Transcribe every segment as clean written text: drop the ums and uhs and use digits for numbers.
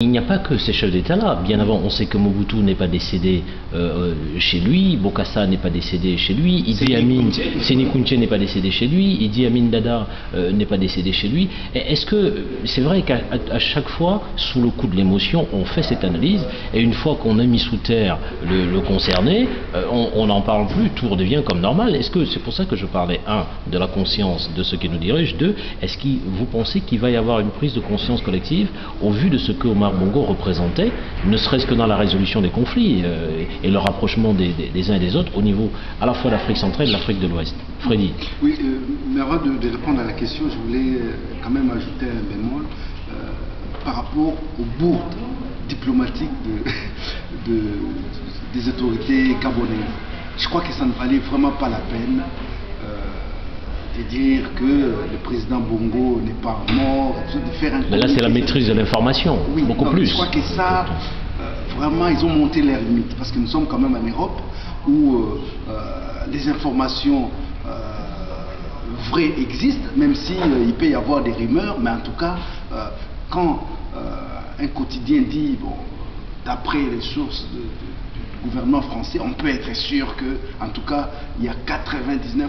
Il n'y a pas que ces chefs d'État-là. Bien avant, on sait que Mobutu n'est pas décédé chez lui, Bokassa n'est pas décédé chez lui, Idi Amin, Séné Kounché n'est pas décédé chez lui, Idi Amin Dada n'est pas décédé chez lui. Est-ce que c'est vrai qu'à chaque fois, sous le coup de l'émotion, on fait cette analyse et une fois qu'on a mis sous terre le concerné, on n'en parle plus, tout redevient comme normal. Est-ce que c'est pour ça que je parlais, un, de la conscience de ceux qui nous dirigent, deux, est-ce que vous pensez qu'il va y avoir une prise de conscience collective au vu de ce que Omar Bongo représentait, ne serait-ce que dans la résolution des conflits et le rapprochement des uns et des autres au niveau à la fois de l'Afrique centrale et de l'Afrique de l'Ouest. Freddy. Oui, mais avant de répondre à la question, je voulais quand même ajouter un bémol par rapport au bourdes diplomatique des autorités gabonaises. Je crois que ça ne valait vraiment pas la peine de dire que le président Bongo n'est pas mort, de faire un... Mais là, c'est la maîtrise de l'information, oui, beaucoup plus. Je crois que ça, vraiment, ils ont monté leurs limites, parce que nous sommes quand même en Europe, où les informations vraies existent, même si il peut y avoir des rumeurs, mais en tout cas, quand un quotidien dit, bon, d'après les sources du gouvernement français, on peut être sûr que, en tout cas, il y a 99%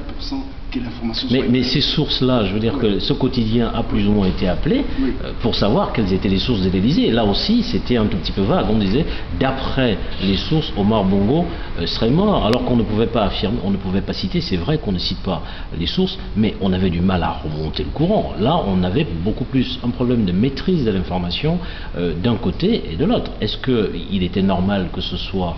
que l'information soit... Mais ces sources-là, je veux dire que ce quotidien a plus ou moins été appelé pour savoir quelles étaient les sources de l'Élysée. Là aussi, c'était un tout petit peu vague. On disait, d'après les sources, Omar Bongo serait mort, alors qu'on ne pouvait pas affirmer, on ne pouvait pas citer. C'est vrai qu'on ne cite pas les sources, mais on avait du mal à remonter le courant. Là, on avait beaucoup plus un problème de maîtrise de l'information d'un côté et de l'autre. Est-ce qu'il était normal que ce soit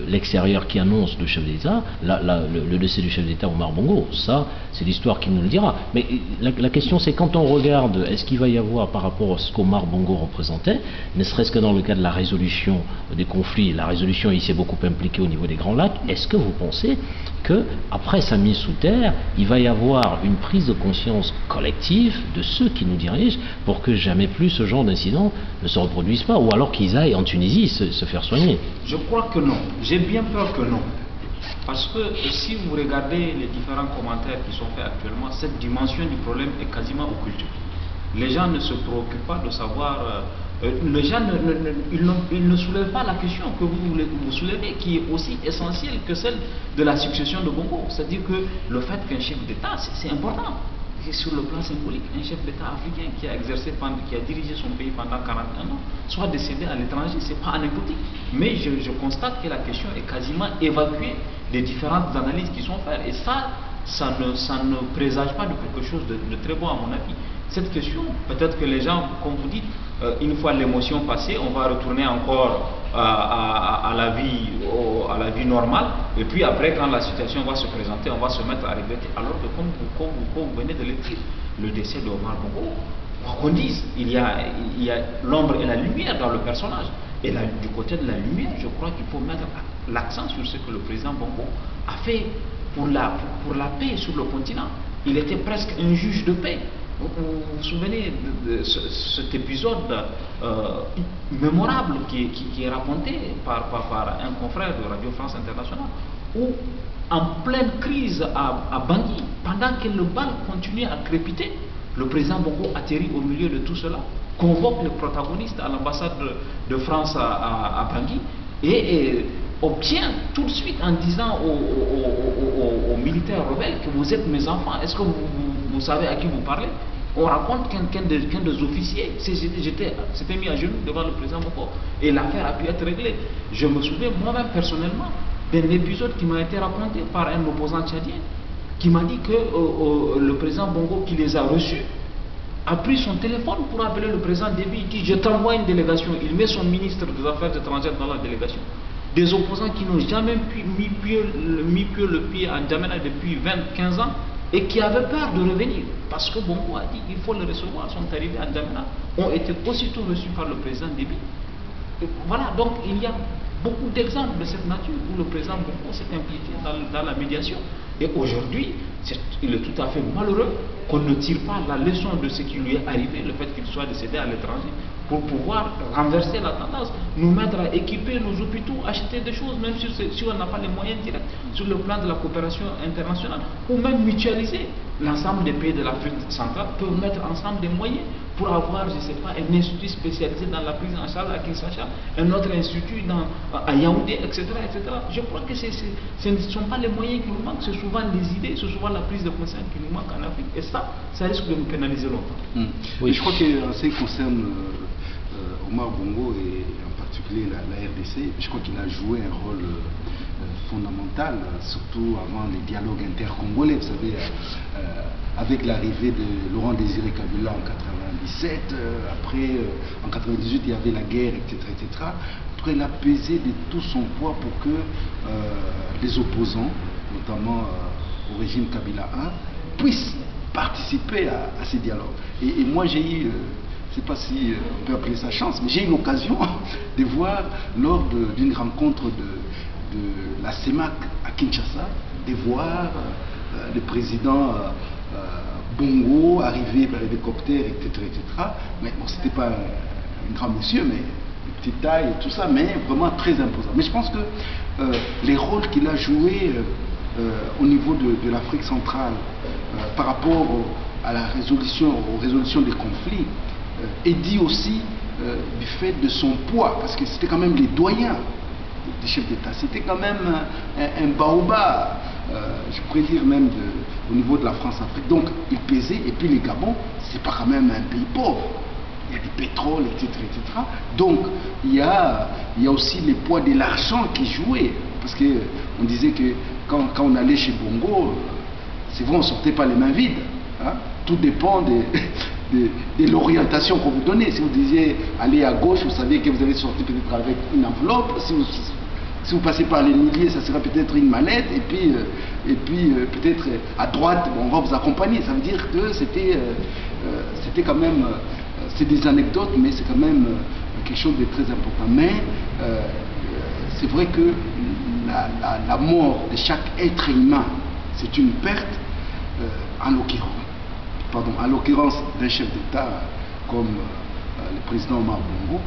l'extérieur qui annonce le chef d'État, le décès du chef d'État Omar Bongo? Ça, c'est l'histoire qui nous le dira. Mais la question, c'est quand on regarde, est-ce qu'il va y avoir, par rapport à ce qu'Omar Bongo représentait, ne serait-ce que dans le cas de la résolution des conflits, la résolution, il s'est beaucoup impliqué au niveau des Grands Lacs, est-ce que vous pensez qu'après sa mise sous terre, il va y avoir une prise de conscience collective de ceux qui nous dirigent pour que jamais plus ce genre d'incident ne se reproduise pas, ou alors qu'ils aillent en Tunisie se faire soigner? Je crois que non. J'ai bien peur que non. Parce que si vous regardez les différents commentaires qui sont faits actuellement, cette dimension du problème est quasiment occultée. Les gens ne se préoccupent pas de savoir... les gens ils ne soulèvent pas la question que vous soulevez, qui est aussi essentielle que celle de la succession de Bongo. C'est-à-dire que le fait qu'un chef d'État, c'est important. Et sur le plan symbolique, un chef d'État africain qui a dirigé son pays pendant 41 ans, soit décédé à l'étranger, c'est pas anecdotique. Mais je constate que la question est quasiment évacuée des différentes analyses qui sont faites. Et ça ne présage pas de quelque chose de très bon à mon avis. Cette question, peut-être que les gens, comme vous dites, une fois l'émotion passée, on va retourner encore à la vie normale, et puis après, quand la situation va se présenter, on va se mettre à regretter. Alors que comme vous venez de l'écrire, le décès de Omar Bongo, qu'on dise, il y a l'ombre et la lumière dans le personnage. Et du côté de la lumière, je crois qu'il faut mettre l'accent sur ce que le président Bongo a fait pour la paix sur le continent. Il était presque un juge de paix. Vous vous souvenez de cet épisode mémorable qui est raconté par un confrère de Radio France Internationale, où en pleine crise à Bangui, pendant que le bal continuait à crépiter, le président Bongo atterrit au milieu de tout cela, convoque les protagonistes à l'ambassade de France à Bangui et obtient tout de suite en disant aux militaires rebelles que vous êtes mes enfants, est-ce que vous savez à qui vous parlez? On raconte qu'un des officiers s'était mis à genoux devant le président Bongo et l'affaire a pu être réglée. Je me souviens moi-même personnellement d'un épisode qui m'a été raconté par un opposant tchadien qui m'a dit que le président Bongo qui les a reçus a pris son téléphone pour appeler le président Déby. Il dit: je t'envoie une délégation. Il met son ministre des Affaires étrangères dans la délégation. Des opposants qui n'ont jamais mis le pied à N'Djamena depuis 20-15 ans et qui avaient peur de revenir parce que Bongo a dit il faut le recevoir. Sont arrivés à N'Djamena, ont été aussitôt reçus par le président Déby. Voilà, donc il y a beaucoup d'exemples de cette nature où le président Bongo s'est impliqué dans la médiation. Et aujourd'hui, il est tout à fait malheureux qu'on ne tire pas la leçon de ce qui lui est arrivé, le fait qu'il soit décédé à l'étranger, pour pouvoir renverser la tendance, nous mettre à équiper nos hôpitaux, acheter des choses, même si on n'a pas les moyens directs, sur le plan de la coopération internationale, ou même mutualiser. l'ensemble des pays de l'Afrique centrale peuvent mettre ensemble des moyens pour avoir, je ne sais pas, un institut spécialisé dans la prise en charge à Kinshasa, un autre institut à Yaoundé, etc., etc. Je crois que ce ne sont pas les moyens qui nous manquent, c'est souvent les idées, c'est souvent la prise de conscience qui nous manque en Afrique. Et ça risque de nous pénaliser longtemps. Oui, je crois que ce qui concerne Omar Bongo et en particulier la RDC, je crois qu'il a joué un rôle fondamental, surtout avant les dialogues intercongolais. Vous savez, avec l'arrivée de Laurent Désiré Kabila en 97, après en 98 il y avait la guerre, etc., etc. En tout cas, il a pesé de tout son poids pour que les opposants, notamment au régime Kabila 1, puissent participer à ces dialogues. Et moi j'ai eu, je ne sais pas si on peut appeler ça chance, mais j'ai eu l'occasion de voir lors d'une rencontre de la CEMAC à Kinshasa, de voir le président Bongo arriver par hélicoptère, etc., etc. Mais bon, c'était pas un grand monsieur, mais petite taille et tout ça, mais vraiment très imposant. Mais je pense que les rôles qu'il a joués au niveau de l'Afrique centrale par rapport à aux résolutions des conflits est dit aussi du fait de son poids, parce que c'était quand même les doyens des chefs d'État, c'était quand même un baobab, je pourrais dire même au niveau de la France-Afrique. Donc il pesait, et puis les Gabon, c'est pas quand même un pays pauvre. Il y a du pétrole, etc., etc. Donc il y a aussi les poids de l'argent qui jouait, parce que on disait que quand on allait chez Bongo, c'est vrai, on ne sortait pas les mains vides. Hein? Tout dépend de l'orientation qu'on vous donnait. Si vous disiez aller à gauche, vous saviez que vous allez sortir peut-être avec une enveloppe. Si vous passez par les milliers, ça sera peut-être une mallette. Et puis peut-être à droite, on va vous accompagner. Ça veut dire que c'était quand même, c'est des anecdotes, mais c'est quand même quelque chose de très important. Mais c'est vrai que la mort de chaque être humain, c'est une perte, en l'occurrence d'un chef d'État comme le président Omar Bongo.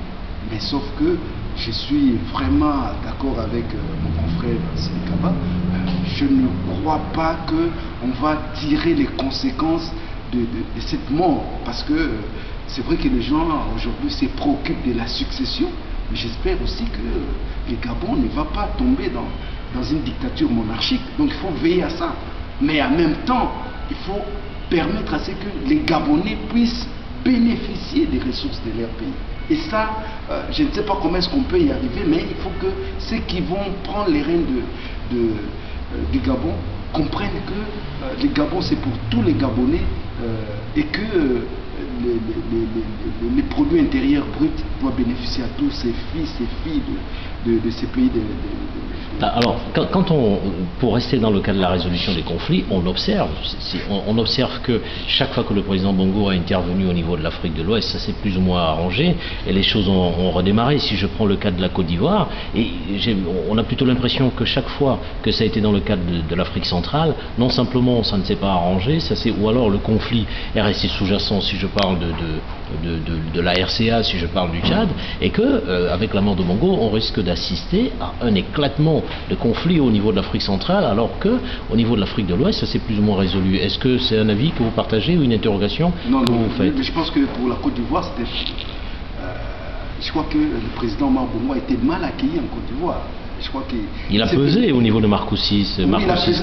Mais sauf que je suis vraiment d'accord avec mon confrère Sidi Kaba. Je ne crois pas qu'on va tirer les conséquences de cette mort, parce que c'est vrai que les gens aujourd'hui se préoccupent de la succession, mais j'espère aussi que le Gabon ne va pas tomber dans une dictature monarchique. Donc il faut veiller à ça. Mais en même temps, il faut permettre à ce que les Gabonais puissent bénéficier des ressources de leur pays. Et ça, je ne sais pas comment est-ce qu'on peut y arriver, mais il faut que ceux qui vont prendre les rênes du Gabon comprennent que le Gabon c'est pour tous les Gabonais et que les produits intérieurs bruts doivent bénéficier à tous ces filles de ces pays. Alors, pour rester dans le cas de la résolution des conflits, on observe que chaque fois que le président Bongo a intervenu au niveau de l'Afrique de l'Ouest, ça s'est plus ou moins arrangé et les choses ont redémarré. Si je prends le cas de la Côte d'Ivoire, on a plutôt l'impression que chaque fois que ça a été dans le cadre de l'Afrique centrale, non simplement ça ne s'est pas arrangé, ou alors le conflit est resté sous-jacent, si je parle de la RCA, si je parle du Tchad, et que avec la mort de Bongo, on risque d'assister à un éclatement de conflit au niveau de l'Afrique centrale, alors que au niveau de l'Afrique de l'Ouest, ça s'est plus ou moins résolu. Est-ce que c'est un avis que vous partagez ou une interrogation que vous faites? Mais je pense que pour la Côte d'Ivoire, je crois que le président Omar Bongo a été mal accueilli en Côte d'Ivoire. Il a pesé au niveau de Marcoussis,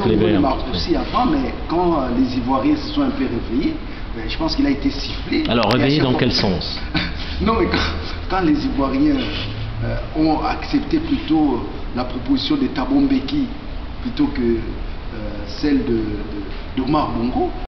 Cléber. Marcoussis avant, mais quand les Ivoiriens se sont un peu réveillés, je pense qu'il a été sifflé. Alors réveillé dans quel sens? Non, mais quand les Ivoiriens ont accepté plutôt la proposition de Thabo Mbeki plutôt que celle d'Omar Bongo,